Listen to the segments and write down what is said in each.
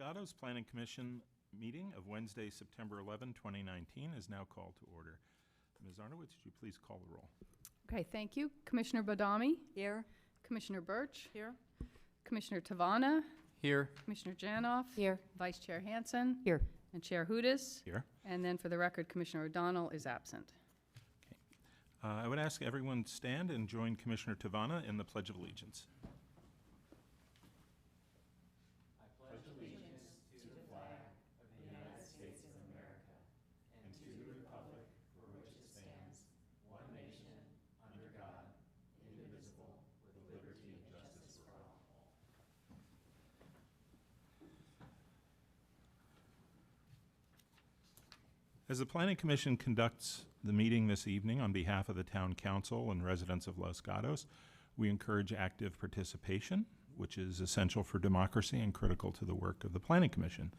Gatos Planning Commission meeting of Wednesday, September 11, 2019 is now called to order. Ms. Arnowitz, would you please call the roll? Okay, thank you. Commissioner Bodami? Here. Commissioner Birch? Here. Commissioner Tavana? Here. Commissioner Janoff? Here. Vice Chair Hansen? Here. And Chair Hudis? Here. And then for the record, Commissioner O'Donnell is absent. I would ask everyone to stand and join Commissioner Tavana in the Pledge of Allegiance. As the Planning Commission conducts the meeting this evening on behalf of the Town Council and residents of Los Gatos, we encourage active participation, which is essential for democracy and critical to the work of the Planning Commission.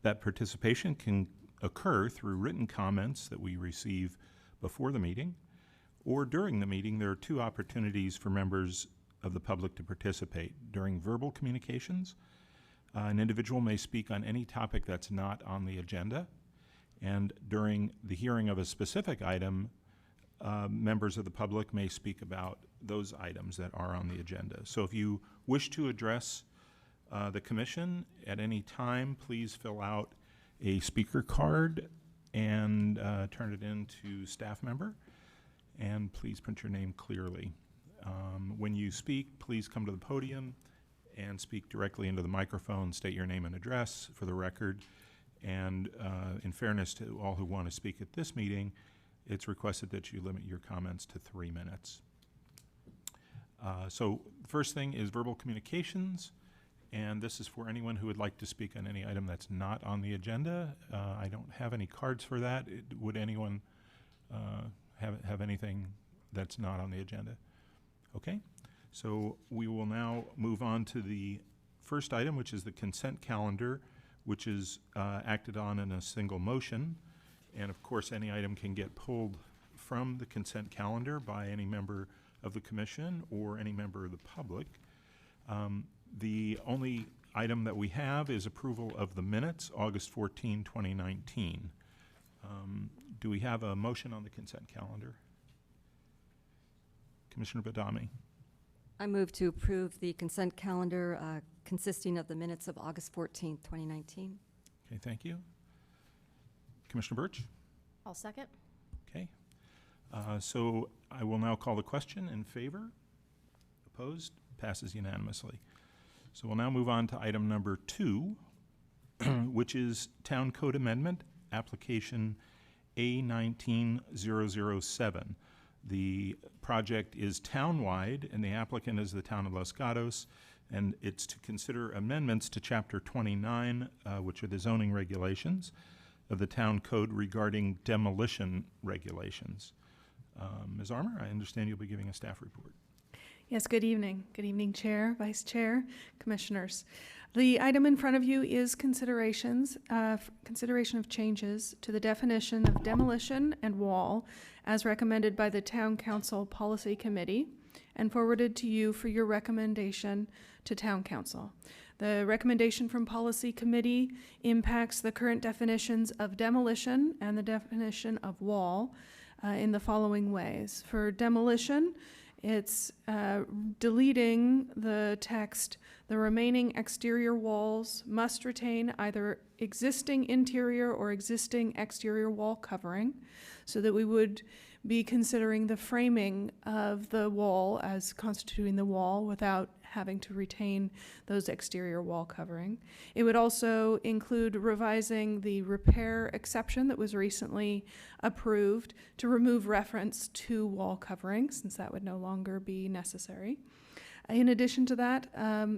That participation can occur through written comments that we receive before the meeting, or during the meeting. There are two opportunities for members of the public to participate. During verbal communications, an individual may speak on any topic that's not on the agenda. And during the hearing of a specific item, members of the public may speak about those items that are on the agenda. So if you wish to address the commission at any time, please fill out a speaker card and turn it in to staff member. And please print your name clearly. When you speak, please come to the podium and speak directly into the microphone, state your name and address for the record. And in fairness to all who want to speak at this meeting, it's requested that you limit your comments to 3 minutes. So the first thing is verbal communications, and this is for anyone who would like to speak on any item that's not on the agenda. I don't have any cards for that. Would anyone have anything that's not on the agenda? Okay, so we will now move on to the first item, which is the consent calendar, which is acted on in a single motion. And of course, any item can get pulled from the consent calendar by any member of the commission or any member of the public. The only item that we have is approval of the minutes, August 14, 2019. Do we have a motion on the consent calendar? Commissioner Badami. I move to approve the consent calendar consisting of the minutes of August 14th, 2019. Okay, thank you. Commissioner Birch? I'll second. Okay. So I will now call the question. In favor? Opposed? Passes unanimously. So we'll now move on to item number 2, which is Town Code Amendment, Application A19007. The project is town-wide, and the applicant is the Town of Los Gatos, and it's to consider amendments to Chapter 29, which are the zoning regulations of the Town Code regarding demolition regulations. Ms. Armour, I understand you'll be giving a staff report. Yes, good evening. Good evening, Chair, Vice Chair, Commissioners. The item in front of you is consideration of changes to the definition of demolition and wall as recommended by the Town Council Policy Committee and forwarded to you for your recommendation to Town Council. The recommendation from Policy Committee impacts the current definitions of demolition and the definition of wall in the following ways. For demolition, it's deleting the text, the remaining exterior walls must retain either existing interior or existing exterior wall covering, so that we would be considering the framing of the wall as constituting the wall without having to retain those exterior wall covering. It would also include revising the repair exception that was recently approved to remove reference to wall covering, since that would no longer be necessary. In addition to that,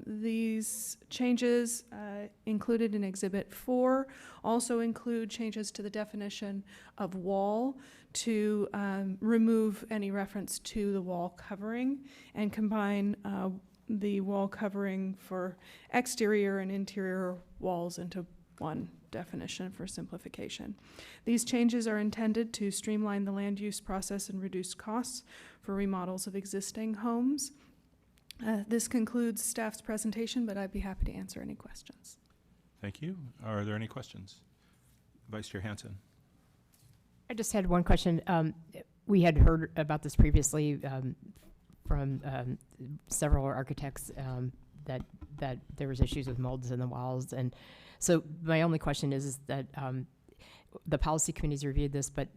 these changes included in Exhibit 4 also include changes to the definition of wall to remove any reference to the wall covering and combine the wall covering for exterior and interior walls into one definition for simplification. These changes are intended to streamline the land use process and reduce costs for remodels of existing homes. This concludes staff's presentation, but I'd be happy to answer any questions. thank you. Are there any questions? Vice Chair Hansen. I just had one question. We had heard about this previously from several architects that there was issues with molds in the walls. And so my only question is that the policy committee's reviewed this, but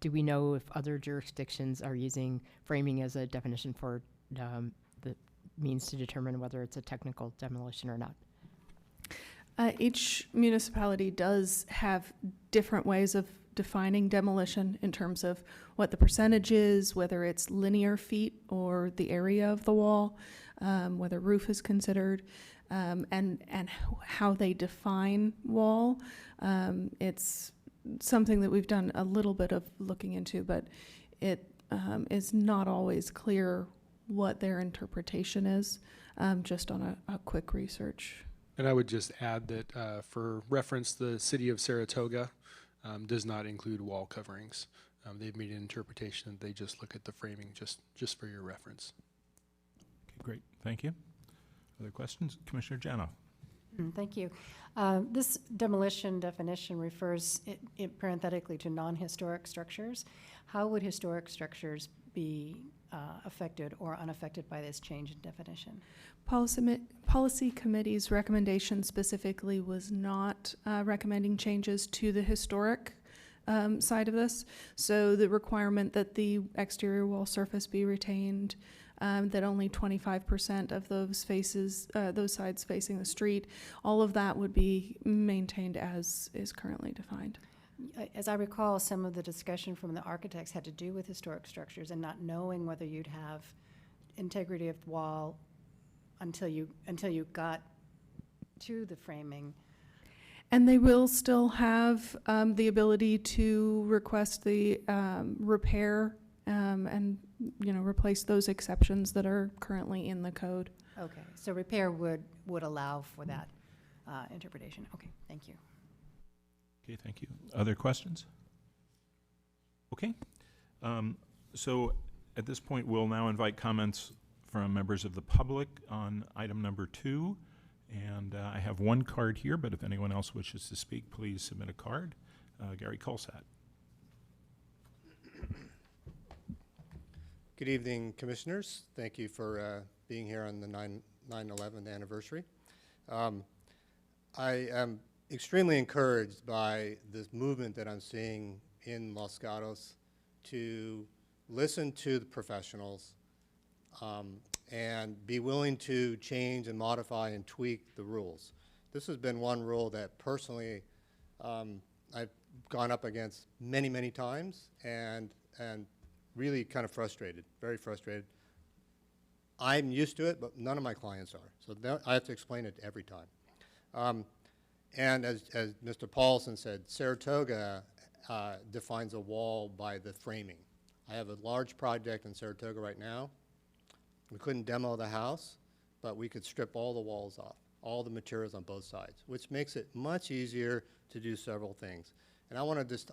do we know if other jurisdictions are using framing as a definition for the means to determine whether it's a technical demolition or not? Each municipality does have different ways of defining demolition in terms of what the percentage is, whether it's linear feet or the area of the wall, whether roof is considered, and how they define wall. It's something that we've done a little bit of looking into, but it is not always clear what their interpretation is, just on a quick research. And I would just add that for reference, the city of Saratoga does not include wall coverings. They've made an interpretation that they just look at the framing, just for your reference. Okay, great. Thank you. Other questions? Commissioner Janoff. Thank you. This demolition definition refers it parenthetically to non-historic structures. How would historic structures be affected or unaffected by this change in definition? Policy Committee's recommendation specifically was not recommending changes to the historic side of this. So the requirement that the exterior wall surface be retained, that only 25% of those those sides facing the street, all of that would be maintained as is currently defined. As I recall, some of the discussion from the architects had to do with historic structures and not knowing whether you'd have integrity of wall until you got to the framing. And they will still have the ability to request the repair and replace those exceptions that are currently in the code. Okay, so repair would allow for that interpretation. Okay, thank you. Okay, thank you. Other questions? Okay. So at this point, we'll now invite comments from members of the public on item number 2. And I have one card here, but if anyone else wishes to speak, please submit a card. Gary Colsat. Good evening, Commissioners. Thank you for being here on the 9/11 anniversary. I am extremely encouraged by this movement that I'm seeing in Los Gatos to listen to the professionals and be willing to change and modify and tweak the rules. This has been one rule that personally I've gone up against many, many times and really kind of frustrated, very frustrated. I'm used to it, but none of my clients are. So I have to explain it every time. And as Mr. Paulson said, Saratoga defines a wall by the framing. I have a large project in Saratoga right now. We couldn't demo the house, but we could strip all the walls off, all the materials on both sides, which makes it much easier to do several things. And I want to just,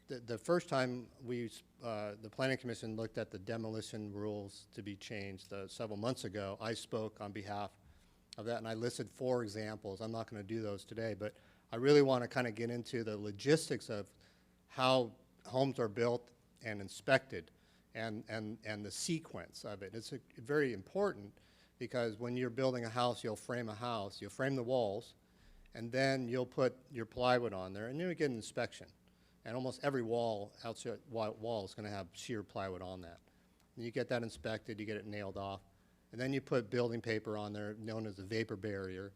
the first time the Planning Commission looked at the demolition rules to be changed several months ago, I spoke on behalf of that, and I listed 4 examples. I'm not going to do those today, but I really want to kind of get into the logistics of how homes are built and inspected and the sequence of it. It's very important because when you're building a house, you'll frame the walls, and then you'll put your plywood on there, and you'll get an inspection. And almost every outside wall is going to have sheer plywood on that. And you get that inspected, you get it nailed off. And then you put building paper on there, known as a vapor barrier.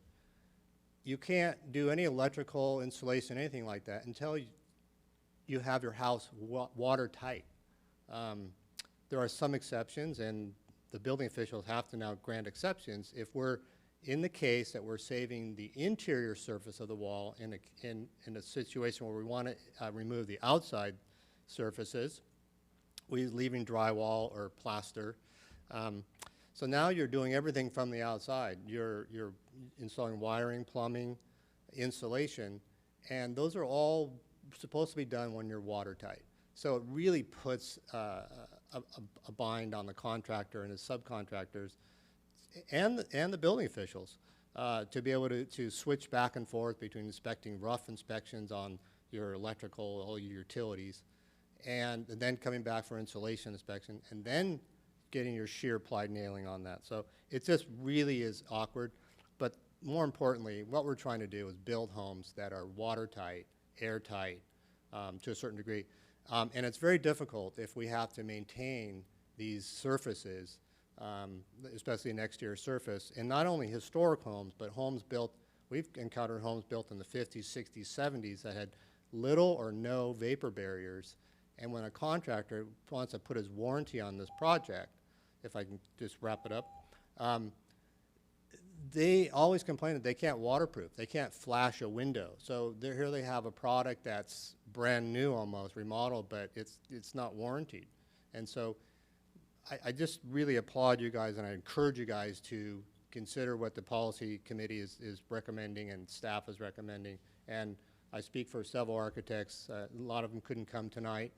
You can't do any electrical installation, anything like that, until you have your house watertight. There are some exceptions, and the building officials have to now grant exceptions if we're in the case that we're saving the interior surface of the wall in a situation where we want to remove the outside surfaces. We're leaving drywall or plaster. So now you're doing everything from the outside. You're installing wiring, plumbing, insulation, and those are all supposed to be done when you're watertight. So it really puts a bind on the contractor and his subcontractors and the building officials to be able to switch back and forth between inspecting rough inspections on your electrical, all your utilities, and then coming back for insulation inspection, and then getting your shear applied nailing on that. So it just really is awkward. But more importantly, what we're trying to do is build homes that are watertight, airtight, to a certain degree. And it's very difficult if we have to maintain these surfaces, especially an exterior surface, and not only historic homes, but homes built, we've encountered homes built in the 50s, 60s, 70s that had little or no vapor barriers. And when a contractor wants to put his warranty on this project, if I can just wrap it up, they always complain that they can't waterproof. They can't flash a window. So here they have a product that's brand new almost, remodeled, but it's not warranted. And so I just really applaud you guys, and I encourage you guys to consider what the policy committee is recommending and staff is recommending. And I speak for several architects. A lot of them couldn't come tonight,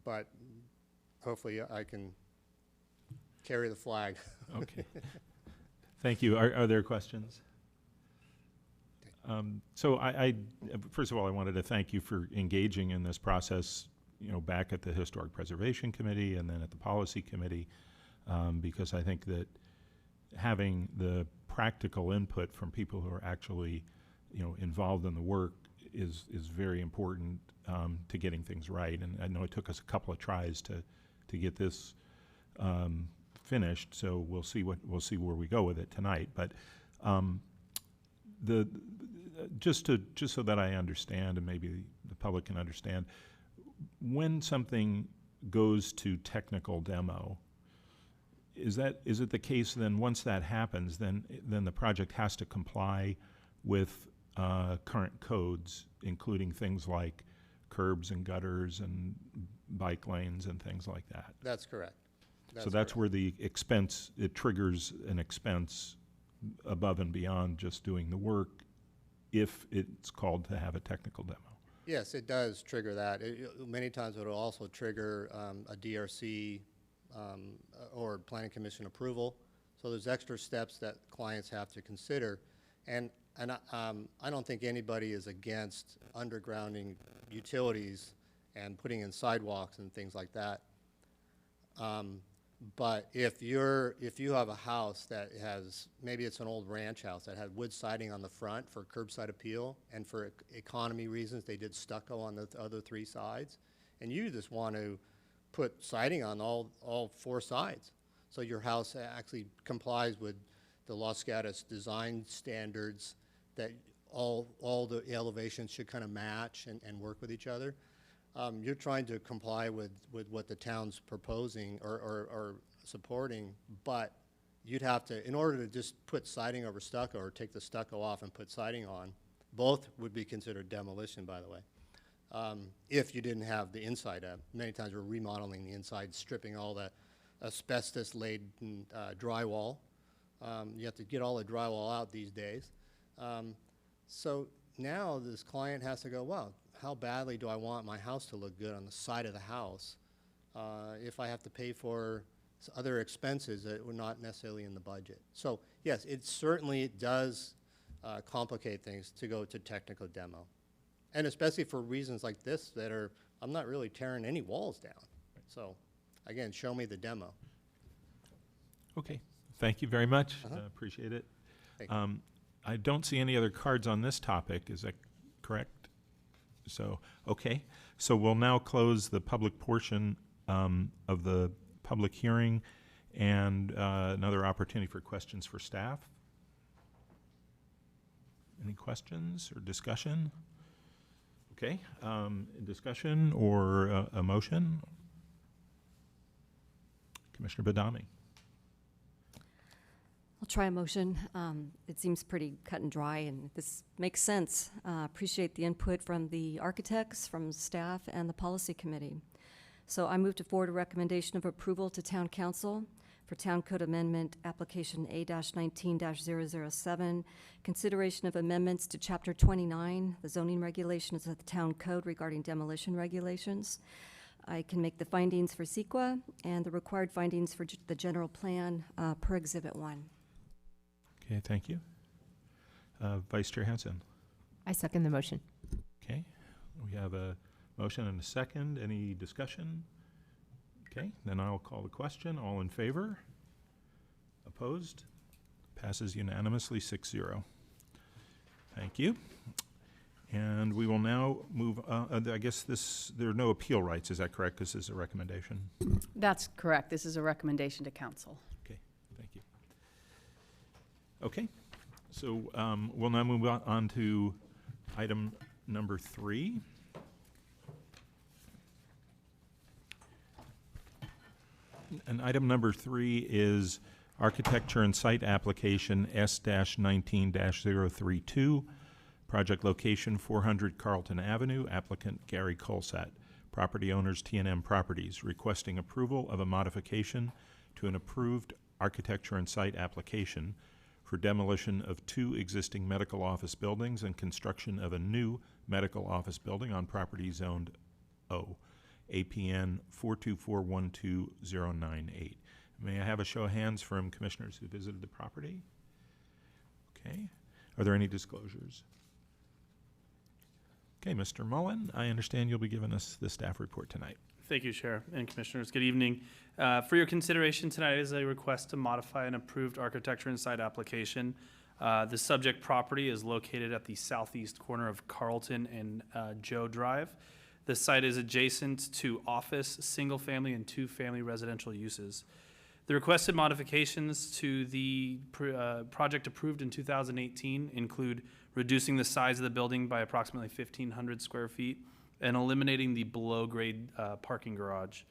but hopefully I can carry the flag. Okay. Thank you. Are there questions? So first of all, I wanted to thank you for engaging in this process, back at the Historic Preservation Committee and then at the Policy Committee, because I think that having the practical input from people who are actually, involved in the work is very important to getting things right. And I know it took us a couple of tries to get this finished, so we'll see where we go with it tonight. But just so that I understand, and maybe the public can understand, when something goes to technical demo, is it the case then once that happens, then the project has to comply with current codes, including things like curbs and gutters and bike lanes and things like that? That's correct. So that's where the expense, it triggers an expense above and beyond just doing the work if it's called to have a technical demo. Yes, it does trigger that. Many times it will also trigger a DRC or Planning Commission approval. So there's extra steps that clients have to consider. And I don't think anybody is against undergrounding utilities and putting in sidewalks and things like that. But if you have a house that has, maybe it's an old ranch house that had wood siding on the front for curbside appeal, and for economy reasons they did stucco on the other three sides, and you just want to put siding on all four sides, so your house actually complies with the Los Gatos design standards, that all the elevations should kind of match and work with each other. You're trying to comply with what the town's proposing or supporting, but you'd have to, in order to just put siding over stucco or take the stucco off and put siding on, both would be considered demolition, by the way, if you didn't have the inside up. Many times we're remodeling the inside, stripping all the asbestos-laden drywall. You have to get all the drywall out these days. So now this client has to go, wow, how badly do I want my house to look good on the side of the house if I have to pay for other expenses that were not necessarily in the budget? So yes, it certainly does complicate things to go to technical demo. And especially for reasons like this that are, I'm not really tearing any walls down. So again, show me the demo. Okay, thank you very much. Appreciate it. Thank you. I don't see any other cards on this topic. Is that correct? So, okay. So we'll now close the public portion of the public hearing, and another opportunity for questions for staff. Any questions or discussion? Okay, discussion or a motion? Commissioner Badami. I'll try a motion. It seems pretty cut and dry, and this makes sense. Appreciate the input from the architects, from staff, and the policy committee. So I move to forward a recommendation of approval to Town Council for Town Code Amendment Application A-19-007, consideration of amendments to Chapter 29, the zoning regulations of the Town Code regarding demolition regulations. I can make the findings for CEQA and the required findings for the general plan per Exhibit 1. Okay, thank you. Vice Chair Hansen. I second the motion. Okay, we have a motion and a second. Any discussion? Okay, then I'll call the question. All in favor? Opposed? Passes unanimously, 6-0. Thank you. And we will now move, I guess there are no appeal rights, is that correct? This is a recommendation. That's correct. This is a recommendation to council. Okay, thank you. Okay, so we'll now move on to item number 3. And item number 3 is architecture and site application S-19-032, project location 400 Carlton Avenue, applicant Gary Colsat, property owners T&M Properties, requesting approval of a modification to an approved architecture and site application for demolition of 2 existing medical office buildings and construction of a new medical office building on property zoned O, APN 42412-098. May I have a show of hands from commissioners who visited the property? Okay. Are there any disclosures? Okay, Mr. Mullen, I understand you'll be giving us the staff report tonight. Thank you, Chair and Commissioners. Good evening. For your consideration tonight is a request to modify an approved architecture and site application. The subject property is located at the southeast corner of Carlton and Joe Drive. The site is adjacent to office, single-family, and 2-family residential uses. The requested modifications to the project approved in 2018 include reducing the size of the building by approximately 1,500 square feet and eliminating the below-grade parking garage.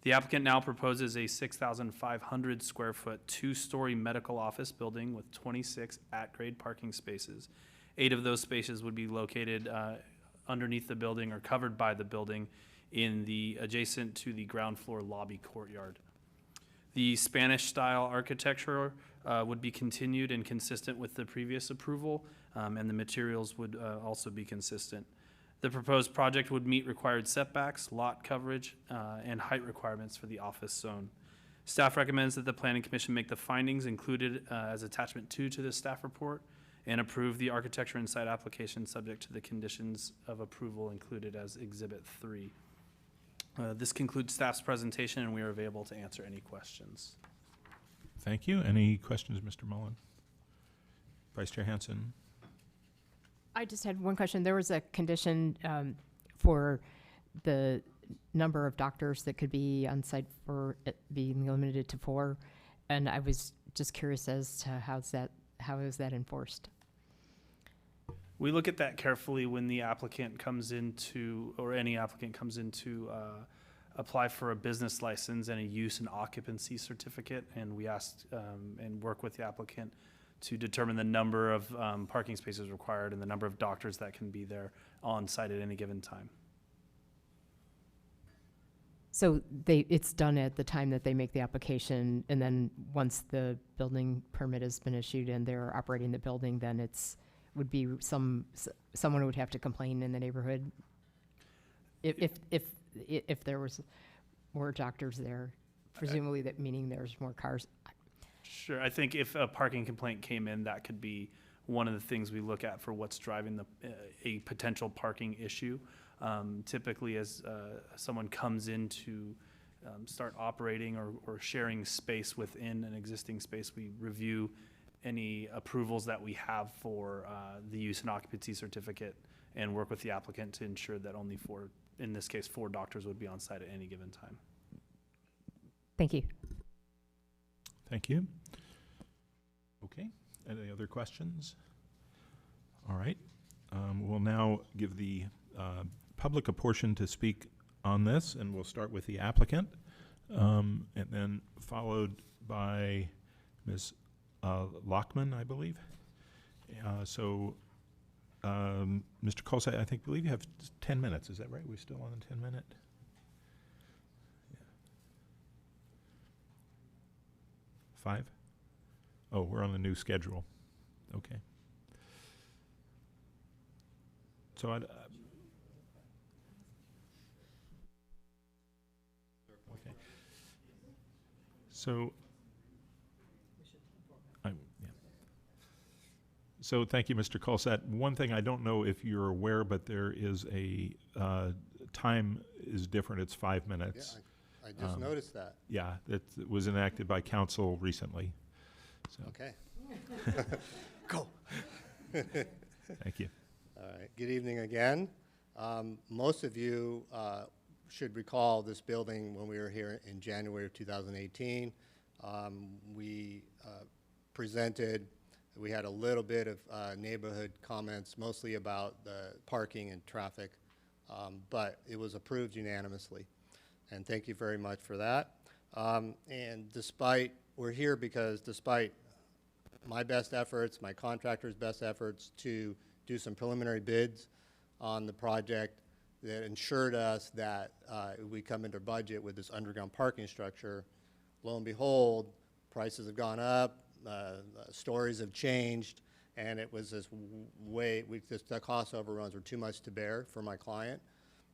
The applicant now proposes a 6,500 square foot 2-story medical office building with 26 at-grade parking spaces. 8 of those spaces would be located underneath the building or covered by the building in the adjacent to the ground floor lobby courtyard. The Spanish-style architecture would be continued and consistent with the previous approval, and the materials would also be consistent. The proposed project would meet required setbacks, lot coverage, and height requirements for the office zone. Staff recommends that the Planning Commission make the findings included as attachment 2 to the staff report and approve the architecture and site application subject to the conditions of approval included as Exhibit 3. This concludes staff's presentation, and we are available to answer any questions. Thank you. Any questions, Mr. Mullen? Vice Chair Hansen? I just had one question. There was a condition for the number of doctors that could be on site for it being limited to 4, and I was just curious as to how is that enforced? We look at that carefully when the applicant comes into, or any applicant comes in to apply for a business license and a use and occupancy certificate, and we asked and work with the applicant to determine the number of parking spaces required and the number of doctors that can be there on site at any given time. So it's done at the time that they make the application, and then once the building permit has been issued and they're operating the building, then would be someone would have to complain in the neighborhood if there was more doctors there, presumably that meaning there's more cars. Sure. I think if a parking complaint came in, that could be one of the things we look at for what's driving a potential parking issue. Typically, as someone comes in to start operating or sharing space within an existing space, we review any approvals that we have for the use and occupancy certificate and work with the applicant to ensure that only 4, in this case, 4 doctors would be on site at any given time. Thank you. Thank you. Okay. Any other questions? All right. We'll now give the public a portion to speak on this, and we'll start with the applicant, and then followed by Ms. Lockman, I believe. Mr. Colsat, I believe you have 10 minutes. Is that right? We're still on a 10-minute? Yeah. 5? Oh, we're on the new schedule. Okay. So okay. So thank you, Mr. Colsett. One thing, I don't know if you're aware, but there is a, time is different. It's 5 Yeah, minutes. I just noticed that. Yeah, that was enacted by council recently. So, Okay. Go. thank you. All right, good evening again. Most of you should recall this building when we were here in January of 2018. We presented, we had a little bit of neighborhood comments, mostly about the parking and traffic, but it was approved unanimously. And thank you very much for that. And despite, we're here because despite my best efforts, my contractor's best efforts to do some preliminary bids on the project that ensured us that we come into budget with this underground parking structure. Lo and behold, prices have gone up, stories have changed, and it was this the cost overruns were too much to bear for my client.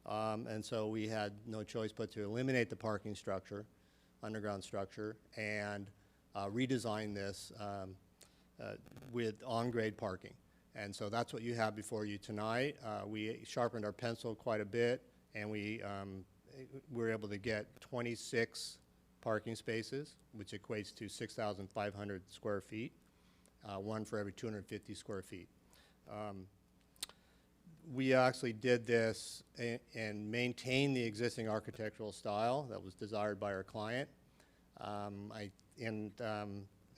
And so we had no choice but to eliminate the parking structure, underground structure, and redesign this with on-grade parking. And so that's what you have before you tonight. We sharpened our pencil quite a bit, and we were able to get 26 parking spaces, which equates to 6,500 square feet, one for every 250 square feet. We actually did this and maintained the existing architectural style that was desired by our client.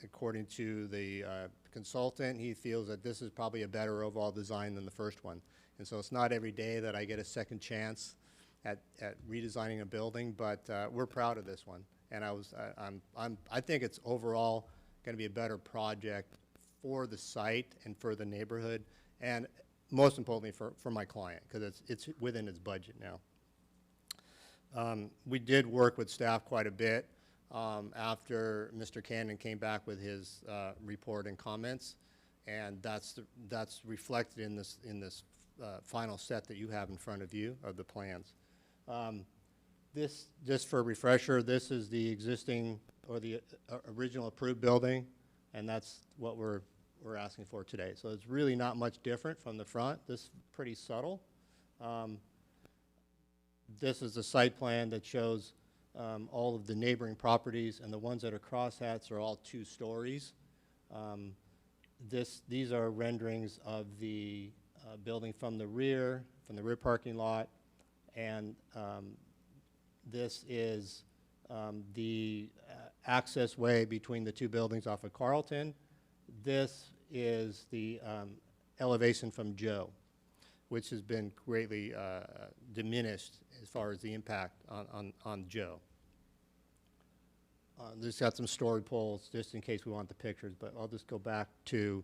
According to the consultant, he feels that this is probably a better overall design than the first one. And so it's not every day that I get a second chance at redesigning a building, but we're proud of this one. And I think it's overall going to be a better project for the site and for the neighborhood, and most importantly for my client, because it's within its budget now. We did work with staff quite a bit after Mr. Cannon came back with his report and comments, and that's reflected in this final set that you have in front of you of the plans. This, just for a refresher, this is the existing or the original approved building, and that's what we're asking for today. So it's really not much different from the front. This is pretty subtle. This is the site plan that shows all of the neighboring properties, and the ones that are crosshatched are all 2 stories. These are renderings of the building from the rear parking lot, and this is the access way between the 2 buildings off of Carlton. This is the elevation from Joe, which has been greatly diminished as far as the impact on Joe. This got some story poles just in case we want the pictures, but I'll just go back to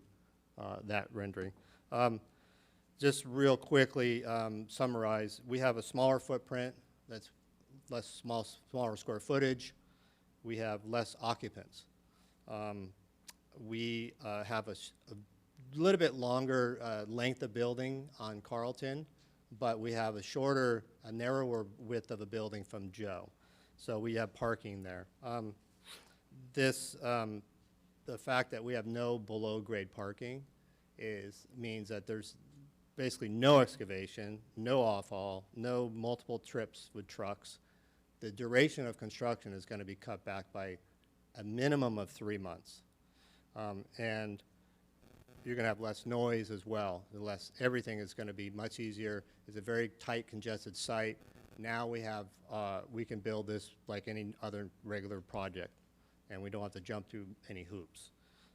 that rendering. Just real quickly summarize, we have a smaller footprint that's smaller square footage. We have less occupants. We have a little bit longer length of building on Carlton, but we have a narrower width of a building from Joe. So we have parking there. The fact that we have no below-grade parking means that there's basically no excavation, no off-haul, no multiple trips with trucks. The duration of construction is going to be cut back by a minimum of 3 months. And you're going to have less noise as well. Everything is going to be much easier. It's a very tight, congested site. Now we can build this like any other regular project, and we don't have to jump through any hoops.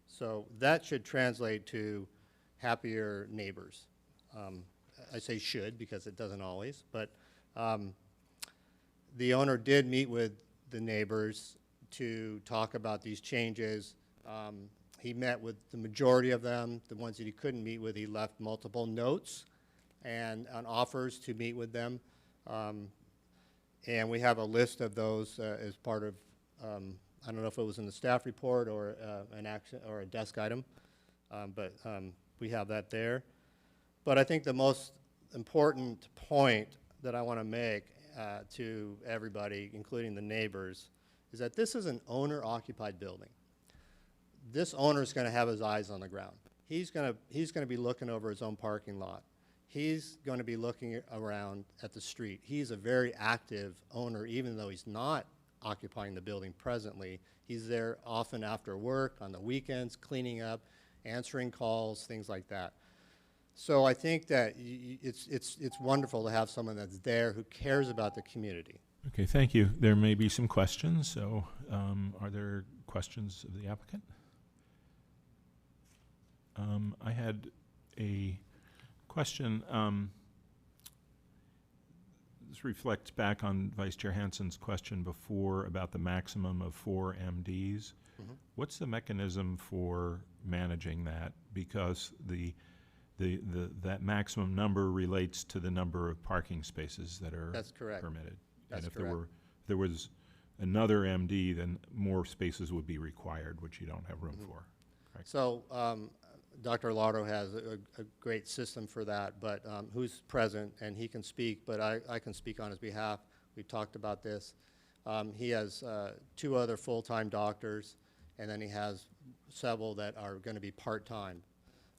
So that should translate to happier neighbors. I say should because it doesn't always, but the owner did meet with the neighbors to talk about these changes. He met with the majority of them. The ones that he couldn't meet with, he left multiple notes and offers to meet with them. And we have a list of those as part of, I don't know if it was in the staff report or an action or a desk item, but we have that there. But I think the most important point that I want to make to everybody, including the neighbors, is that this is an owner-occupied building. This owner is going to have his eyes on the ground. he's gonna be looking over his own parking lot. He's gonna be looking around at the street. He's a very active owner, even though he's not occupying the building presently. He's there often after work, on the weekends, cleaning up, answering calls, things like that. So I think that it's wonderful to have someone that's there who cares about the community. Okay, thank you. There may be some questions, so are there questions of the applicant? I had a question. This reflects back on Vice Chair Hansen's question before about the maximum of 4 MDs. Mhm. What's the mechanism for managing that? Because that maximum number relates to the number of parking spaces that are That's correct. permitted. That's And if correct. there was another MD, then more spaces would be required, which you don't have room Mhm. for. Correct? So Dr. Lardo has a great system for that, but who's present, and he can speak, but I can speak on his behalf. We talked about this. He has 2 other full-time doctors, and then he has several that are going to be part-time.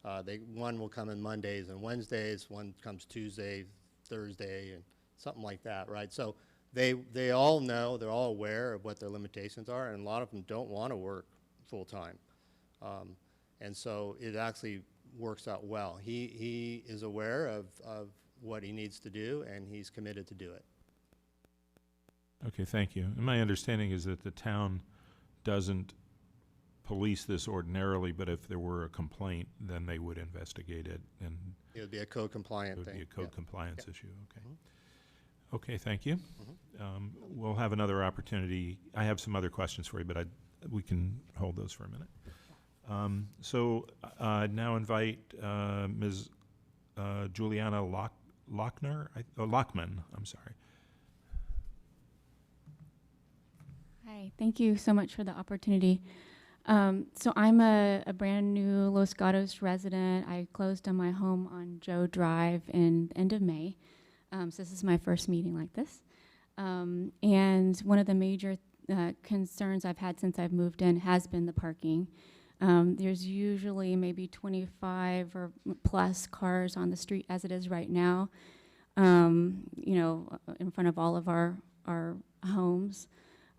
One will come in Mondays and Wednesdays, one comes Tuesday, Thursday, and something like that, right? So they all know, they're all aware of what their limitations are, and a lot of them don't want to work full-time. And so it actually works out well. He is aware of what he needs to do, and he's committed to do it. Okay, thank you. And my understanding is that the town doesn't police this ordinarily, but if there were a complaint, then they would investigate it, and It would be a code-compliant it thing. would be a code yeah. compliance Yeah. issue. Okay. Mhm. Okay, thank you. Mhm. We'll have another opportunity. I have some other questions for you, but we can hold those for a minute. So now invite Ms. Juliana Lockman, I'm sorry. Hi, thank you so much for the opportunity. So I'm a brand new Los Gatos resident. I closed on my home on Joe Drive in the end of May. So this is my first meeting like this. And one of the major concerns I've had since I've moved in has been the parking. There's usually maybe 25 or plus cars on the street as it is right now, in front of all of our homes.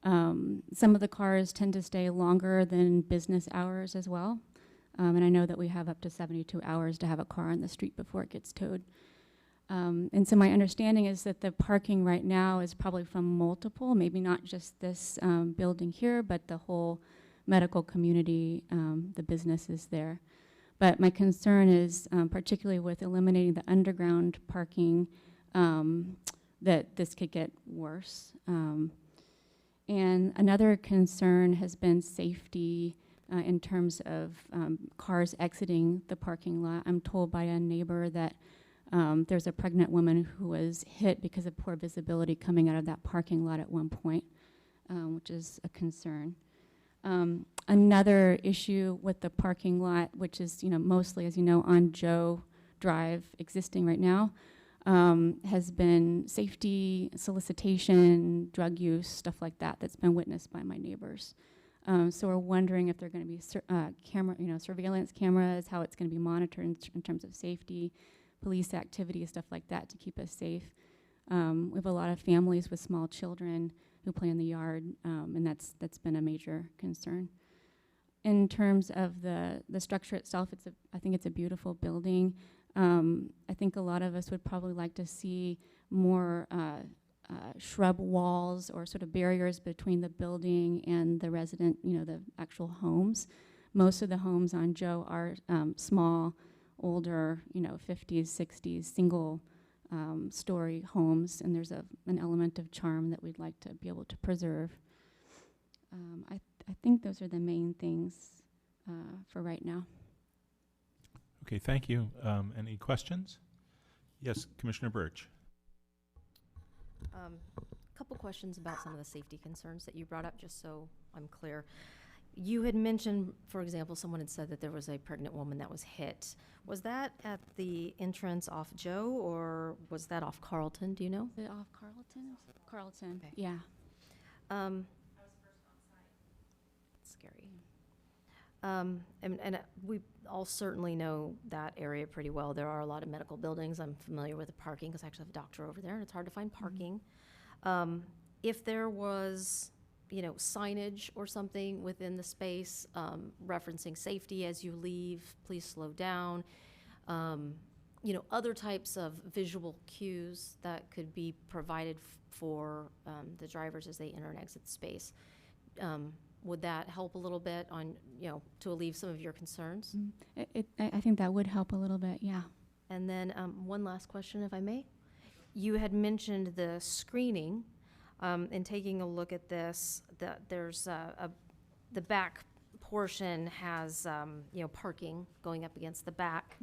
Some of the cars tend to stay longer than business hours as well. And I know that we have up to 72 hours to have a car on the street before it gets towed. And so my understanding is that the parking right now is probably from multiple, maybe not just this building here, but the whole medical community, the businesses there. But my concern is particularly with eliminating the underground parking, that this could get worse. And another concern has been safety in terms of cars exiting the parking lot. I'm told by a neighbor that there's a pregnant woman who was hit because of poor visibility coming out of that parking lot at one point, which is a concern. Another issue with the parking lot, which is mostly, as you know, on Joe Drive existing right now, has been safety, solicitation, drug use, stuff like that that's been witnessed by my neighbors. So we're wondering if there are going to be surveillance cameras, how it's going to be monitored in terms of safety, police activity, stuff like that to keep us safe. We have a lot of families with small children who play in the yard, and that's been a major concern. In terms of the structure itself, I think it's a beautiful building. I think a lot of us would probably like to see more shrub walls or sort of barriers between the building and the resident, the actual homes. Most of the homes on Joe are small, older, 50s, 60s, single story homes, and there's an element of charm that we'd like to be able to preserve. I think those are the main things for right now. Okay, thank you. Any questions? Yes, Commissioner Birch. A couple questions about some of the safety concerns that you brought up, just so I'm clear. You had mentioned, for example, someone had said that there was a pregnant woman that was hit. Was that at the entrance off Joe, or was that off Carlton? Do you know? Is it off Carlton? Carlton, Okay. yeah. I was first on site. Scary. And we all certainly know that area pretty well. There are a lot of medical buildings. I'm familiar with the parking because I actually have a doctor over there, and it's hard to find parking. If there was, signage or something within the space referencing safety as you leave, please slow down. Other types of visual cues that could be provided for the drivers as they enter and exit the space. Would that help a little bit on, to alleviate some of your concerns? I think that would help a little bit, yeah. And then one last question, if I may. You had mentioned the screening. In taking a look at this, there's the back portion has parking going up against the back.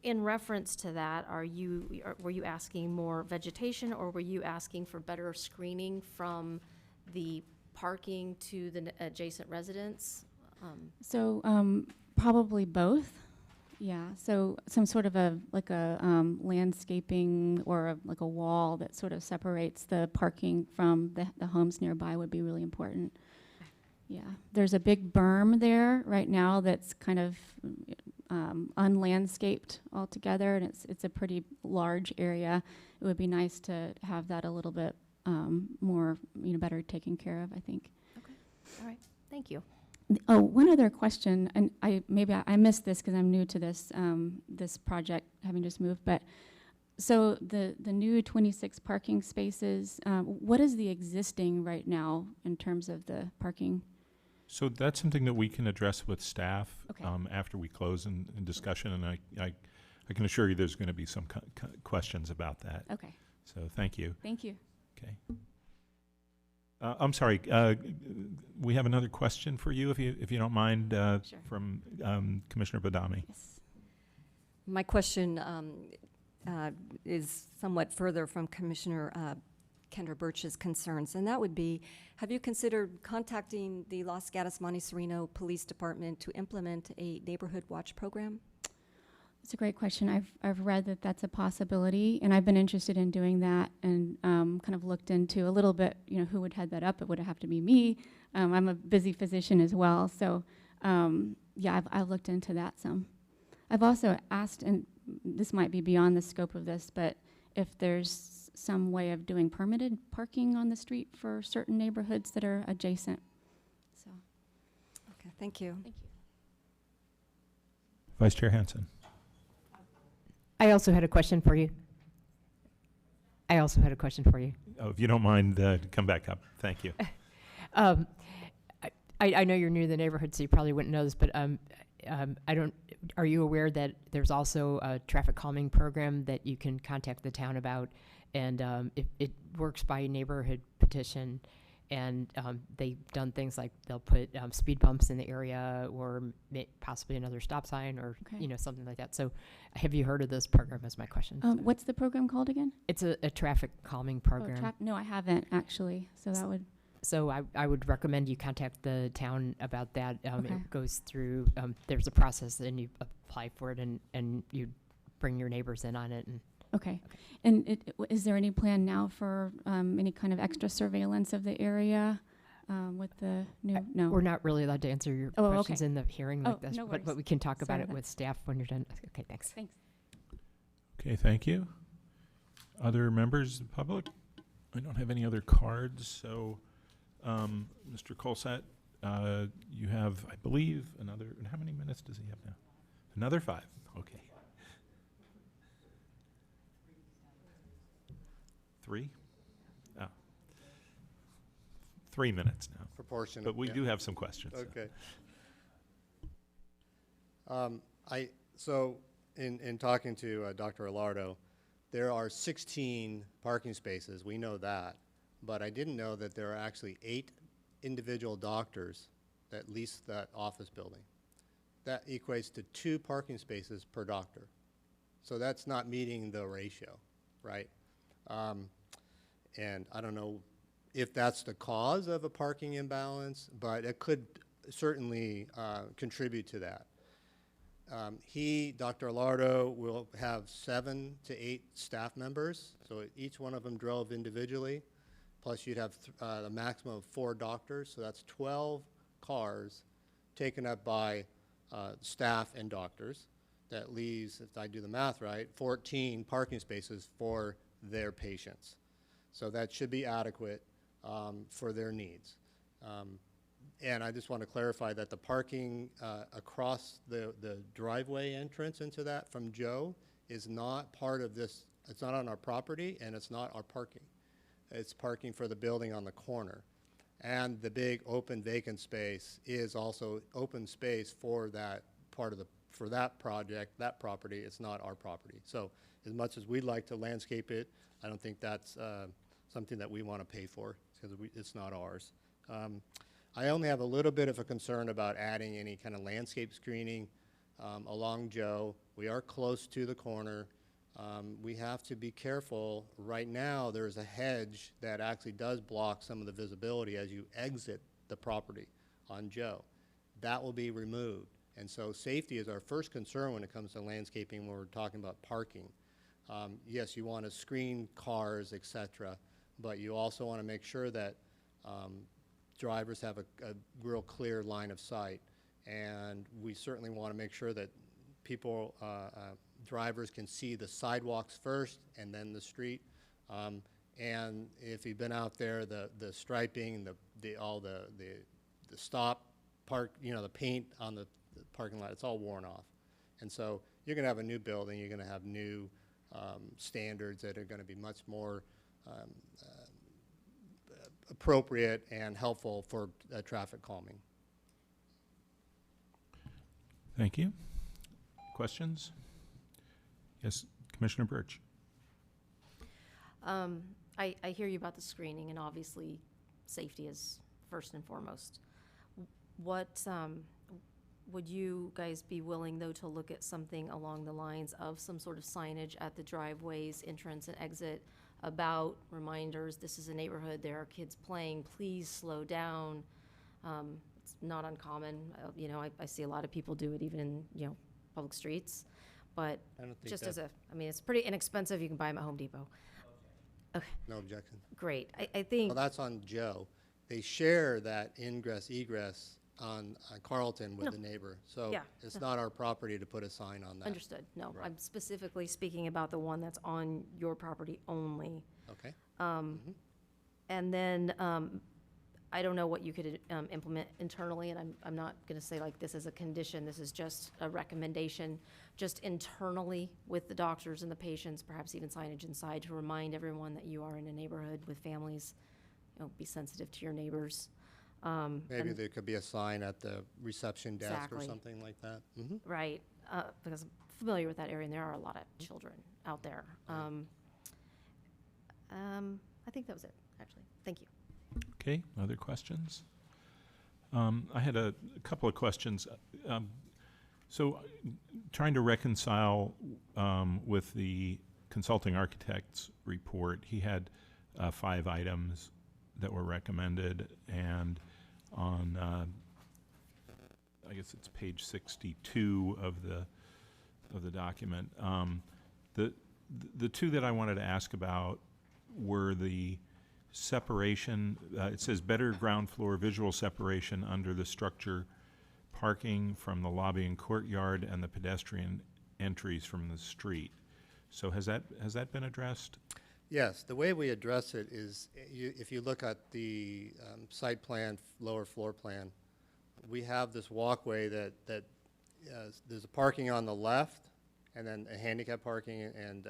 In reference to that, were you asking more vegetation, or were you asking for better screening from the parking to the adjacent residents? So probably both. Yeah, so some sort of a landscaping or like a wall that sort of separates the parking from the homes nearby would be really important. Yeah, there's a big berm there right now that's kind of unlandscaped altogether, and it's a pretty large area. It would be nice to have that a little bit more, better taken care of, I think. Okay, all right, thank you. Oh, one other question, and I missed this because I'm new to this this project, having just moved. But so the new 26 parking spaces, what is the existing right now in terms of the parking? So that's something that we can address with staff Okay. After we close in discussion, and I can assure you there's going to be some questions about that. Okay. So thank you. Thank you. Okay. I'm sorry. We have another question for you, if you don't mind, Sure. from Commissioner Badami. Yes. My question is somewhat further from Commissioner Kendra Birch's concerns, and that would be, have you considered contacting the Los Gatos Monte Sereno Police Department to implement a neighborhood watch program? It's a great question. I've read that that's a possibility, and I've been interested in doing that, and kind of looked into a little bit, who would head that up. It would have to be me. I'm a busy physician as well, so yeah, I've looked into that some. I've also asked, and this might be beyond the scope of this, but if there's some way of doing permitted parking on the street for certain neighborhoods that are adjacent. So, Okay, thank you. thank you. Vice Chair Hansen. I also had a question for you. Oh, if you don't mind, come back up. Thank you. I know you're new to the neighborhood, so you probably wouldn't know this, but are you aware that there's also a traffic calming program that you can contact the town about? And it works by neighborhood petition, and they've done things like they'll put speed bumps in the area, or possibly another stop sign, or Okay. Something like that. So have you heard of this program, is my question. What's the program called again? It's a traffic calming program. No, I haven't actually. So that would. So I would recommend you contact the town about that. Okay. It goes through, there's a process, and you apply for it, and you bring your neighbors in on it. And Okay. And is there any plan now for any kind of extra surveillance of the area with the new? No. we're not really allowed to answer your Oh, questions okay. in the hearing like Oh, this, no but worries. we can talk about Sorry it about with staff when you're done. Okay, thanks. Thanks. Okay, thank you. Other members of the public? I don't have any other cards, so Mr. Colsat, you have, I believe, another, how many minutes does he have now? Another 5, okay. 3? Oh. 3 minutes now, Proportionate. but we yeah. do have some questions. so. Okay. So in talking to Dr. Alardo, there are 16 parking spaces, we know that, but I didn't know that there are actually 8 individual doctors that lease that office building. That equates to 2 parking spaces per doctor. So that's not meeting the ratio, right? And I don't know if that's the cause of a parking imbalance, but it could certainly contribute to that. Dr. Alardo, will have 7 to 8 staff members, so each one of them drove individually, plus you'd have a maximum of 4 doctors, so that's 12 cars taken up by staff and doctors. That leaves, if I do the math right, 14 parking spaces for their patients. So that should be adequate for their needs. And I just want to clarify that the parking across the driveway entrance into that from Joe is not part of this. It's not on our property, and it's not our parking. It's parking for the building on the corner. And the big open vacant space is also open space for that part of for that project, that property. It's not our property. So as much as we'd like to landscape it, I don't think that's something that we want to pay for, because it's not ours. I only have a little bit of a concern about adding any kind of landscape screening along Joe. We are close to the corner. We have to be careful. Right now, there's a hedge that actually does block some of the visibility as you exit the property on Joe. That will be removed. And so safety is our first concern when it comes to landscaping when we're talking about parking. Yes, you want to screen cars, et cetera, but you also want to make sure that drivers have a real clear line of sight. And we certainly want to make sure that people, drivers can see the sidewalks first and then the street. And if you've been out there, the striping, the stop, park, the paint on the parking lot, it's all worn off. And so you're going to have a new building, you're going to have new standards that are going to be much more appropriate and helpful for traffic calming. Thank you. Questions? Yes, Commissioner Birch. I hear you about the screening, and obviously safety is first and foremost. What would you guys be willing, though, to look at something along the lines of some sort of signage at the driveways, entrance and exit, about reminders, this is a neighborhood, there are kids playing, please slow down? It's not uncommon. I see a lot of people do it even in, public streets. But I don't think just that, it's pretty inexpensive. You can buy them at Home Depot. Okay, no objection. great. I think, Well, that's on Joe. They share that ingress, egress on Carlton with No. the neighbor. So Yeah. it's not our property to put a sign on that. understood. No, Right. I'm specifically speaking about the one that's on your property only. Okay. And then, I don't know what you could implement internally, and I'm not going to say like this is a condition, this is just a recommendation, just internally with the doctors and the patients, perhaps even signage inside to remind everyone that you are in a neighborhood with families, be sensitive to your neighbors. Maybe and- there could be a sign at the reception desk Exactly. or something like that. Right, because I'm familiar with that area, and there are a lot of children out there. I think that was it, actually. Thank you. Okay, other questions? I had a couple of questions. So trying to reconcile with the consulting architect's report, he had 5 items that were recommended, and on, I guess it's page 62 of the document, the 2 that I wanted to ask about were the separation, it says better ground floor visual separation under the structure, parking from the lobby and courtyard, and the pedestrian entries from the street. So has that been addressed? Yes, the way we address it is, if you look at the site plan, lower floor plan, we have this walkway that there's a parking on the left, and then a handicap parking, and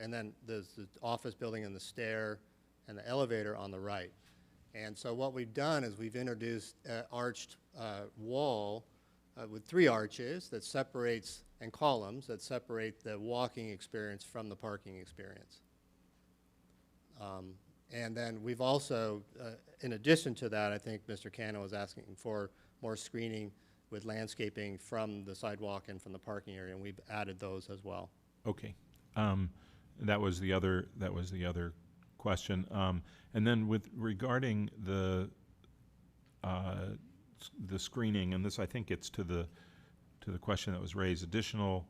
and then there's the office building and the stair and the elevator on the right. And so what we've done is we've introduced an arched wall with 3 arches that separates, and columns that separate the walking experience from the parking experience. And then we've also, in addition to that, I think Mr. Cano was asking for more screening with landscaping from the sidewalk and from the parking area, and we've added those as well. Okay. That was the other question. And then regarding the screening, and this I think gets to the question that was raised, additional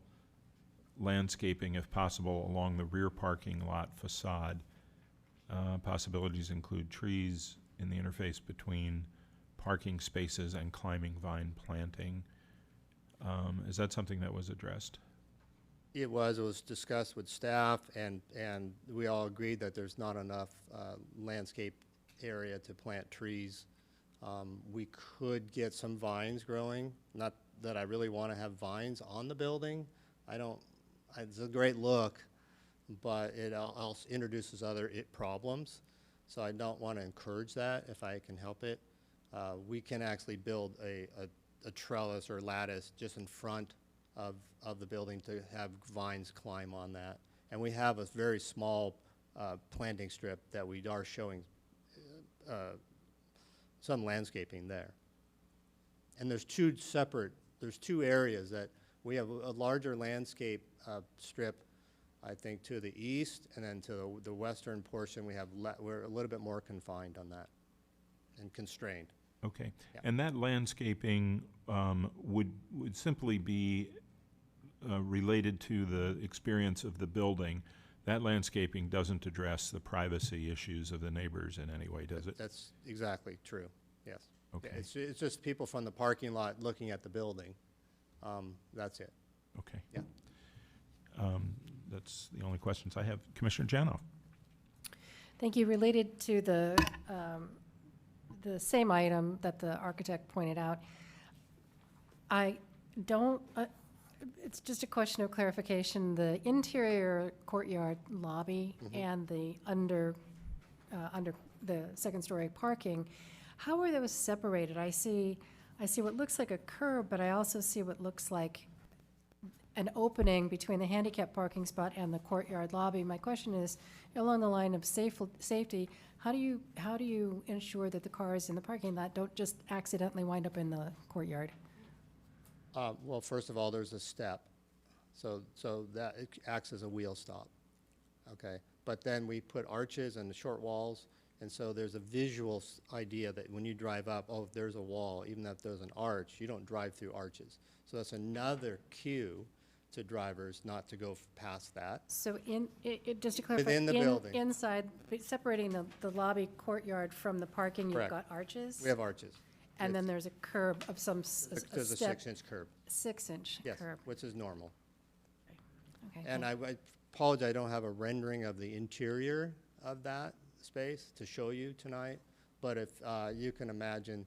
landscaping if possible along the rear parking lot facade. Possibilities include trees in the interface between parking spaces and climbing vine planting. Is that something that was addressed? It was discussed with staff, and we all agreed that there's not enough landscape area to plant trees. We could get some vines growing, not that I really want to have vines on the building. It's a great look, but it also introduces other problems, so I don't want to encourage that if I can help it. We can actually build a trellis or lattice just in front of the building to have vines climb on that. And we have a very small planting strip that we are showing some landscaping there. And there's two areas that we have a larger landscape strip, I think, to the east, and then to the western portion we're a little bit more confined on that and constrained. Okay. Yeah. And that landscaping would simply be related to the experience of the building. That landscaping doesn't address the privacy issues of the neighbors in any way, does it? That's exactly true, yes. Okay. Yeah, it's just people from the parking lot looking at the building. That's it. Okay. Yeah. That's the only questions I have. Commissioner Janoff. Thank you. Related to the same item that the architect pointed out, I don't, it's just a question of clarification. The interior courtyard lobby and the under the second-story parking, how are those separated? I see what looks like a curb, but I also see what looks like an opening between the handicap parking spot and the courtyard lobby. My question is, along the line of safety, how do you ensure that the cars in the parking lot don't just accidentally wind up in the courtyard? Well, first of all, there's a step, so that it acts as a wheel stop, okay? But then we put arches and the short walls, and so there's a visual idea that when you drive up, oh, if there's a wall, even if there's an arch, you don't drive through arches. So that's another cue to drivers not to go past that. So just to clarify, Within the building. Inside, separating the lobby courtyard from the parking, you've Correct. got arches? We have arches. And then there's a curb of some, a There's a step, 6-inch curb, 6-inch yes, curb. which is normal. Okay, And I apologize, I don't have a rendering of the interior of that space to show you tonight, but if you can imagine,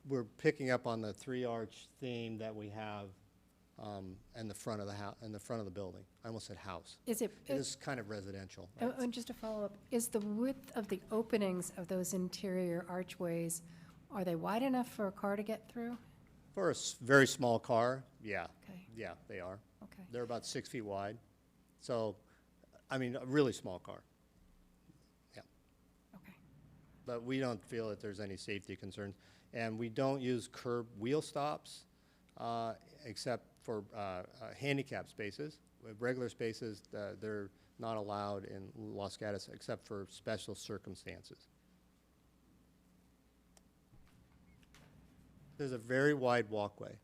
we're picking up on the 3-arch theme that we have in the front of the house, in the front of the building. I almost said house. Is it, It is kind of residential. Right? and just to follow up, is the width of the openings of those interior archways, are they wide enough for a car to get through? For a very small car, yeah. Okay. Yeah, they are. Okay. They're about 6 feet wide. So, I mean, a really small car. Yeah. Okay. But we don't feel that there's any safety concerns. And we don't use curb wheel stops except for handicap spaces. With regular spaces, they're not allowed in Los Gatos except for special circumstances. There's a very wide walkway.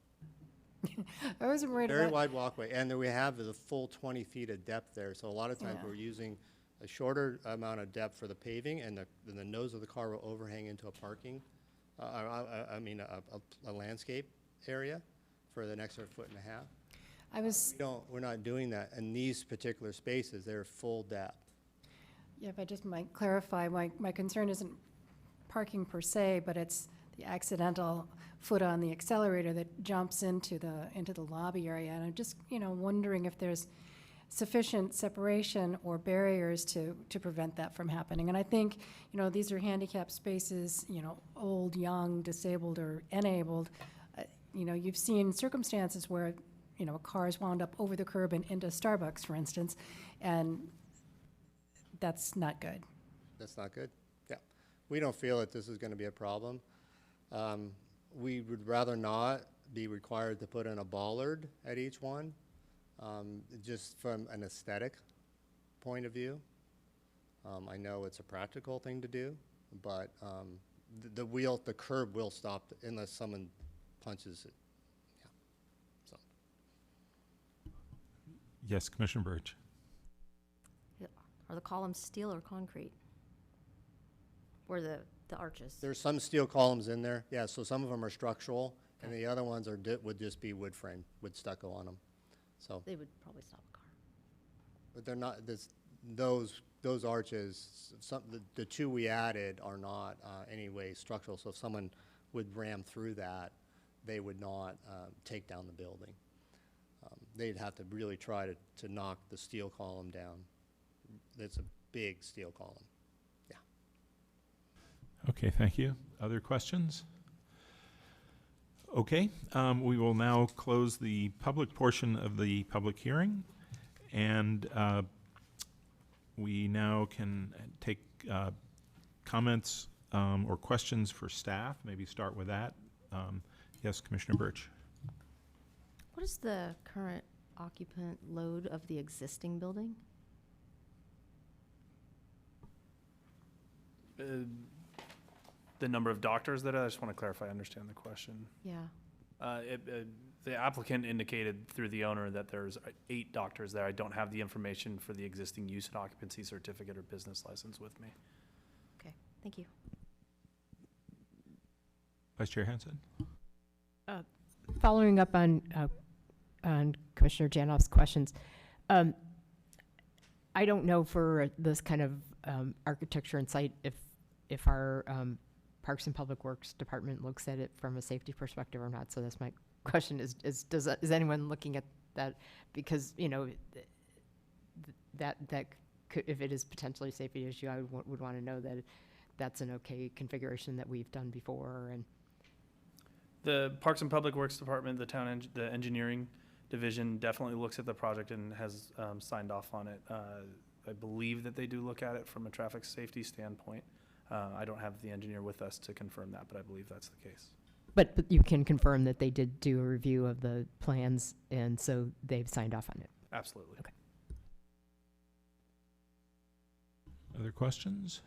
I wasn't worried Very about, wide walkway, and then we have the full 20 feet of depth there. So a lot of times Yeah. we're using a shorter amount of depth for the paving, and the nose of the car will overhang into a parking, a landscape area for the next 1.5 foot. We're not doing that in these particular spaces. They're full depth. yeah, if I just might clarify, my concern isn't parking per se, but it's the accidental foot on the accelerator that jumps into the lobby area. And I'm just, wondering if there's sufficient separation or barriers to prevent that from happening. And I think, these are handicapped spaces, old, young, disabled, or enabled. You've seen circumstances where, a car is wound up over the curb and into Starbucks, for instance, and that's not good. That's not good? Yeah. We don't feel that this is going to be a problem. We would rather not be required to put in a bollard at each one, just from an aesthetic point of view. I know it's a practical thing to do, but the curb will stop unless someone punches it. Yeah. So. Yes, Commissioner Birch. Are the columns steel or concrete? Where the the arches? There's some steel columns in there, yeah, so some of them are structural, and the other ones are, would just be wood frame, with stucco on them. So, They would probably stop a car. but they're not, those arches, the two we added are not anyway structural, so if someone would ram through that, they would not take down the building. They'd have to really try to knock the steel column down. It's a big steel column. Yeah. Okay, thank you. Other questions? Okay, we will now close the public portion of the public hearing, and we now can take comments or questions for staff. Maybe start with that. Yes, Commissioner Birch. What is the current occupant load of the existing building? The number of doctors that, I just want to clarify, I understand the question. Yeah. The applicant indicated through the owner that there's 8 doctors there. I don't have the information for the existing use and occupancy certificate or business license with me. Okay, thank you. Vice Chair Hansen. Following up on Commissioner Janoff's questions, I don't know for this kind of architecture and site if our Parks and Public Works Department looks at it from a safety perspective or not. So that's my question: is anyone looking at that? Because that could, if it is potentially a safety issue, I would want to know that that's an okay configuration that we've done before. And The Parks and Public Works Department, the engineering division definitely looks at the project and has signed off on it. I believe that they do look at it from a traffic safety standpoint. I don't have the engineer with us to confirm that, but I believe that's the case. But you can confirm that they did do a review of the plans, and so they've signed off on it. Absolutely. Okay. Other questions?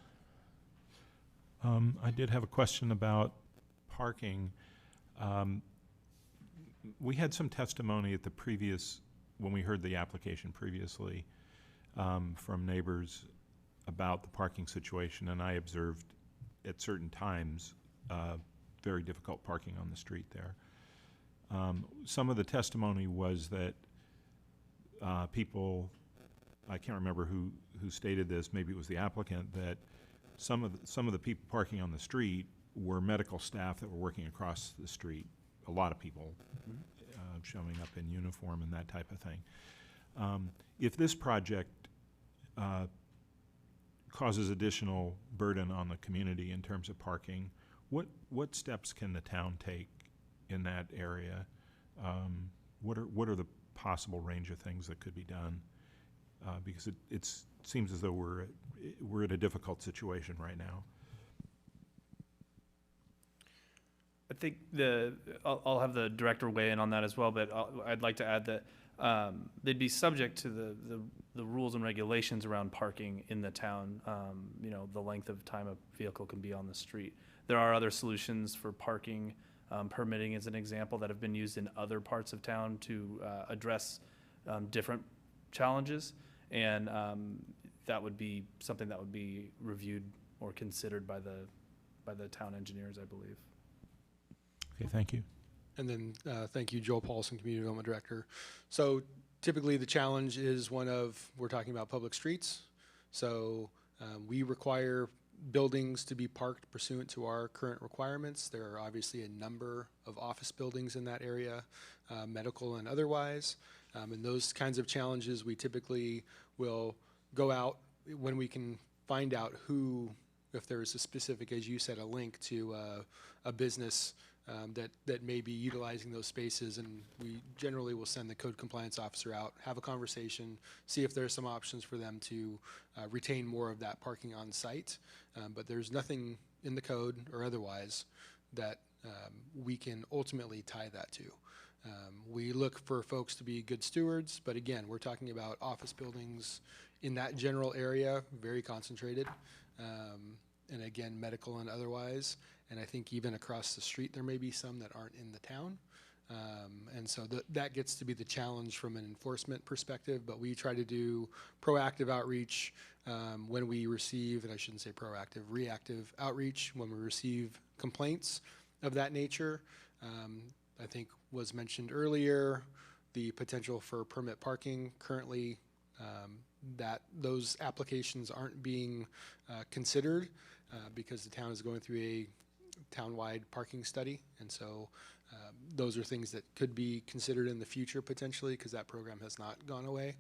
I did have a question about parking. We had some testimony at the previous, when we heard the application previously, from neighbors about the parking situation, and I observed at certain times very difficult parking on the street there. Some of the testimony was that people, I can't remember who stated this, maybe it was the applicant, that some of the people parking on the street were medical staff that were working across the street. A lot of people showing up in uniform and that type of thing. If this project causes additional burden on the community in terms of parking, what steps can the town take in that area? What are the possible range of things that could be done? Because it seems as though we're at a difficult situation right now. I think I'll have the director weigh in on that as well, but I'd like to add that they'd be subject to the rules and regulations around parking in the town. The length of time a vehicle can be on the street. There are other solutions for parking. Permitting is an example that have been used in other parts of town to address different challenges, and that would be something that would be reviewed or considered by the town engineers, I believe. Okay, thank you. And then thank you, Joel Paulson, Community Development Director. So typically the challenge is one of, we're talking about public streets. So we require buildings to be parked pursuant to our current requirements. There are obviously a number of office buildings in that area, medical and otherwise. And those kinds of challenges, we typically will go out when we can find out who, if there is a specific, as you said, a link to a business that may be utilizing those spaces, and we generally will send the code compliance officer out, have a conversation, see if there are some options for them to retain more of that parking on site. But there's nothing in the code or otherwise that we can ultimately tie that to. We look for folks to be good stewards, but again, we're talking about office buildings in that general area, very concentrated, and again, medical and otherwise. And I think even across the street, there may be some that aren't in the town. And so that gets to be the challenge from an enforcement perspective, but we try to do proactive outreach when we receive, and I shouldn't say proactive, reactive outreach when we receive complaints of that nature. I think was mentioned earlier, the potential for permit parking. Currently, that those applications aren't being considered because the town is going through a town-wide parking study, and so those are things that could be considered in the future potentially, because that program has not gone away.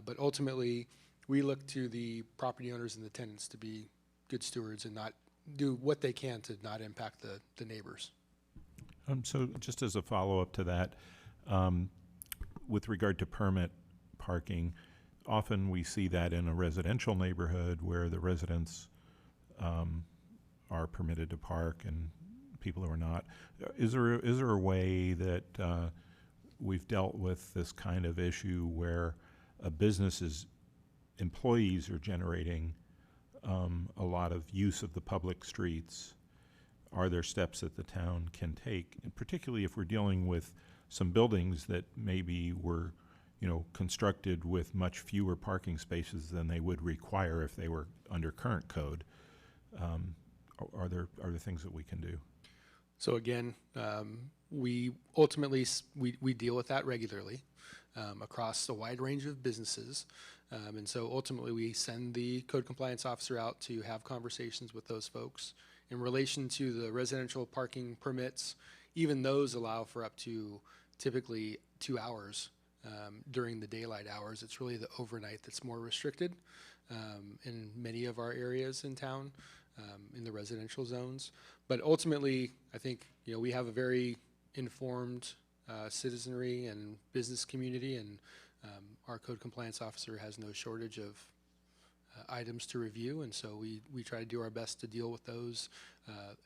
But ultimately, we look to the property owners and the tenants to be good stewards and not do what they can to not impact the neighbors. So just as a follow-up to that, with regard to permit parking, often we see that in a residential neighborhood where the residents are permitted to park and people who are not. Is there a way that we've dealt with this kind of issue where a business's employees are generating a lot of use of the public streets? Are there steps that the town can take, and particularly if we're dealing with some buildings that maybe were, constructed with much fewer parking spaces than they would require if they were under current code? Are there things that we can do? So again, we ultimately we deal with that regularly across a wide range of businesses, and so ultimately we send the code compliance officer out to have conversations with those folks. In relation to the residential parking permits, even those allow for up to typically 2 hours during the daylight hours. It's really the overnight that's more restricted in many of our areas in town, in the residential zones. But ultimately, I think we have a very informed citizenry and business community, and our code compliance officer has no shortage of items to review, and so we try to do our best to deal with those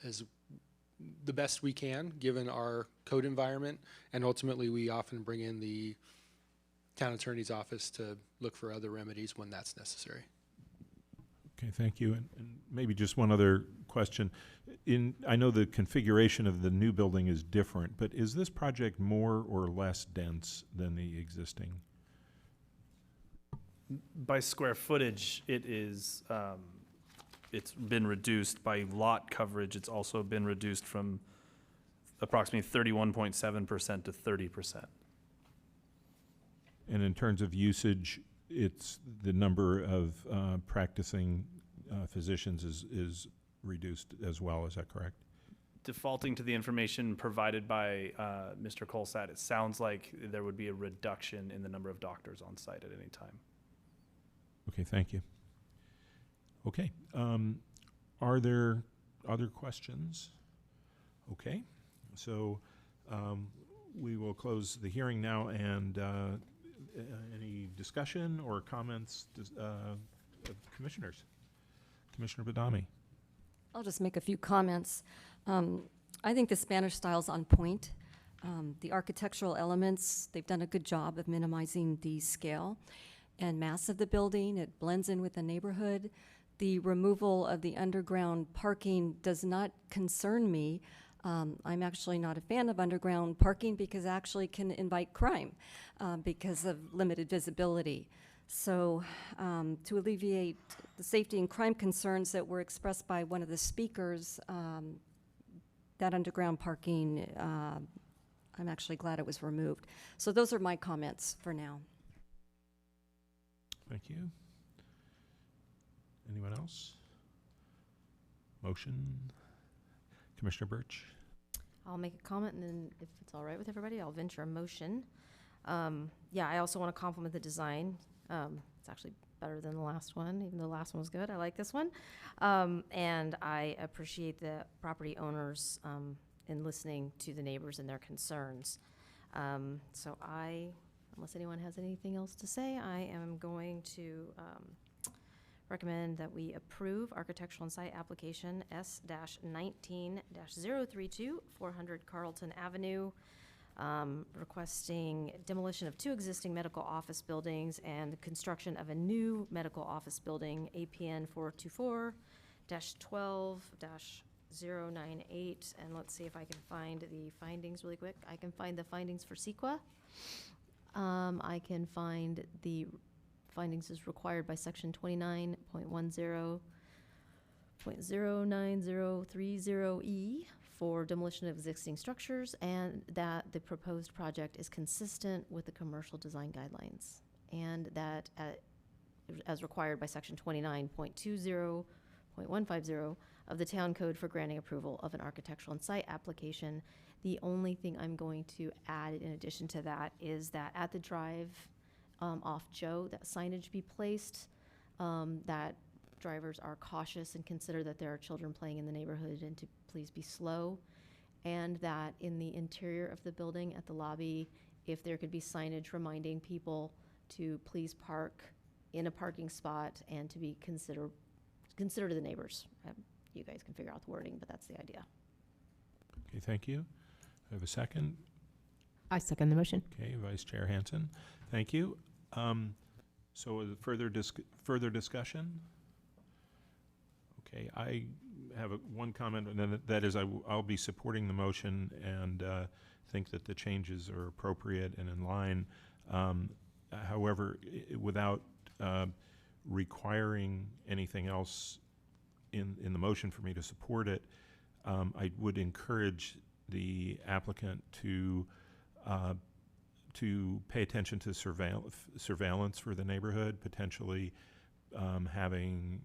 as the best we can given our code environment, and ultimately we often bring in the town attorney's office to look for other remedies when that's necessary. Okay, thank you. And maybe just one other question. I know the configuration of the new building is different, but is this project more or less dense than the existing? By square footage, it is, it's been reduced. By lot coverage, it's also been reduced from approximately 31.7% to 30%. And in terms of usage, it's the number of practicing physicians is reduced as well. Is that correct? Defaulting to the information provided by Mr. Colsat, it sounds like there would be a reduction in the number of doctors on site at any time. Okay, thank you. Okay, are there other questions? Okay, so we will close the hearing now, and any discussion or comments of commissioners? Commissioner Badami. I'll just make a few comments. I think the Spanish style's on point. The architectural elements, they've done a good job of minimizing the scale and mass of the building. It blends in with the neighborhood. The removal of the underground parking does not concern me. I'm actually not a fan of underground parking because it actually can invite crime because of limited visibility. So to alleviate the safety and crime concerns that were expressed by one of the speakers, that underground parking, I'm actually glad it was removed. So those are my comments for now. Thank you. Anyone else? Motion? Commissioner Birch? I'll make a comment, and then if it's all right with everybody, I'll venture a motion. Yeah, I also want to compliment the design. It's actually better than the last one, even though the last one was good. I like this one. And I appreciate the property owners in listening to the neighbors and their concerns. So unless anyone has anything else to say, I am going to recommend that we approve architectural and site application S-19-032, 400 Carlton Avenue, requesting demolition of 2 existing medical office buildings and the construction of a new medical office building, APN 424-12-0 098, and let's see if I can find the findings really quick. I can find the findings for CEQA. I can find the findings as required by section 29.10.09030E for demolition of existing structures, and that the proposed project is consistent with the commercial design guidelines, and that as required by section 29.20.150 of the town code for granting approval of an architectural and site application. The only thing I'm going to add in addition to that is that at the drive off Joe, that signage be placed, that drivers are cautious and consider that there are children playing in the neighborhood and to please be slow, and that in the interior of the building at the lobby, if there could be signage reminding people to please park in a parking spot and to be consider the neighbors. You guys can figure out the wording, but that's the idea. Okay, thank you. I have a second. I second the motion. Okay, Vice Chair Hansen, thank you. So further discussion? Okay, I have one comment, and that is I'll be supporting the motion and think that the changes are appropriate and in line. However, without requiring anything else in the motion for me to support it, I would encourage the applicant to pay attention to surveillance for the neighborhood, potentially having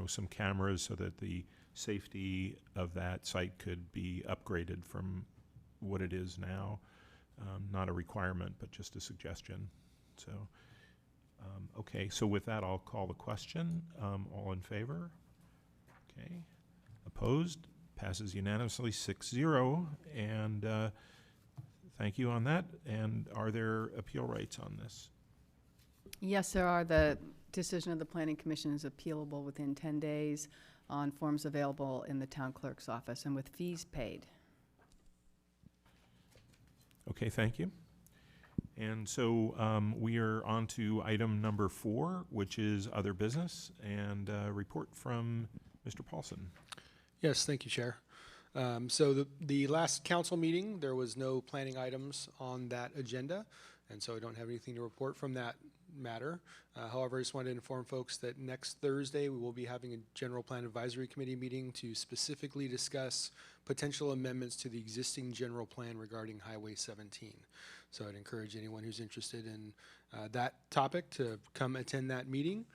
some cameras so that the safety of that site could be upgraded from what it is now. Not a requirement, but just a suggestion. So, okay, so with that, I'll call the question. All in favor? Okay. Opposed? Passes unanimously 6-0. And thank you on that. And are there appeal rights on this? Yes, there are. The decision of the Planning Commission is appealable within 10 days on forms available in the town clerk's office and with fees paid. Okay, thank you. And so we are on to item number 4, which is other business, and a report from Mr. Paulson. Yes, thank you, Chair. So the last council meeting, there was no planning items on that agenda, and so I don't have anything to report from that matter. However, I just wanted to inform folks that next Thursday we will be having a General Plan Advisory Committee meeting to specifically discuss potential amendments to the existing general plan regarding Highway 17. So I'd encourage anyone who's interested in that topic to come attend that meeting.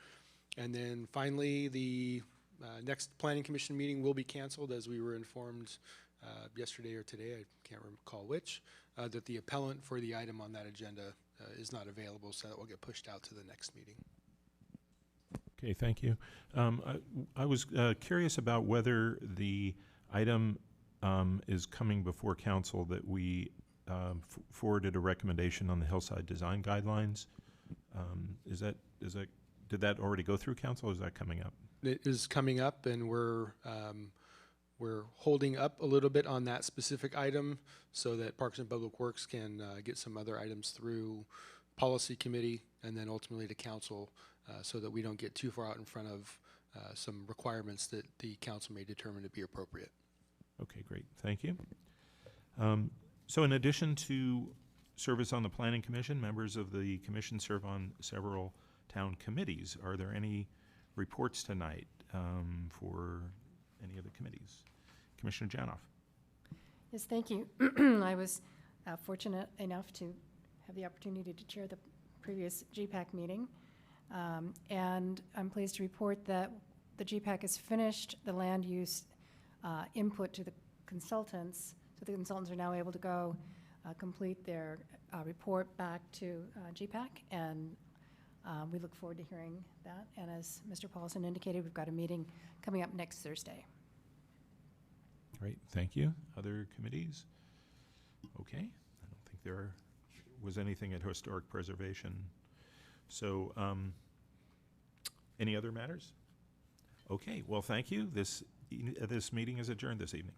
And then finally, the next Planning Commission meeting will be canceled, as we were informed yesterday or today, I can't recall which, that the appellant for the item on that agenda is not available, so that will get pushed out to the next meeting. Okay, thank you. I was curious about whether the item is coming before council that we forwarded a recommendation on the hillside design guidelines. Did that already go through council, or is that coming up? It is coming up, and we're holding up a little bit on that specific item so that Parks and Public Works can get some other items through policy committee and then ultimately to council, so that we don't get too far out in front of some requirements that the council may determine to be appropriate. Okay, great. Thank you. So in addition to service on the Planning Commission, members of the commission serve on several town committees. Are there any reports tonight for any of the committees? Commissioner Janoff. Yes, thank you. I was fortunate enough to have the opportunity to chair the previous GPAC meeting. And I'm pleased to report that the GPAC has finished the land use input to the consultants. So the consultants are now able to go complete their report back to GPAC, and we look forward to hearing that. And as Mr. Paulson indicated, we've got a meeting coming up next Thursday. Great, thank you. Other committees? Okay, I don't think there was anything at historic preservation. So, any other matters? Okay, well, thank you. This meeting is adjourned this evening.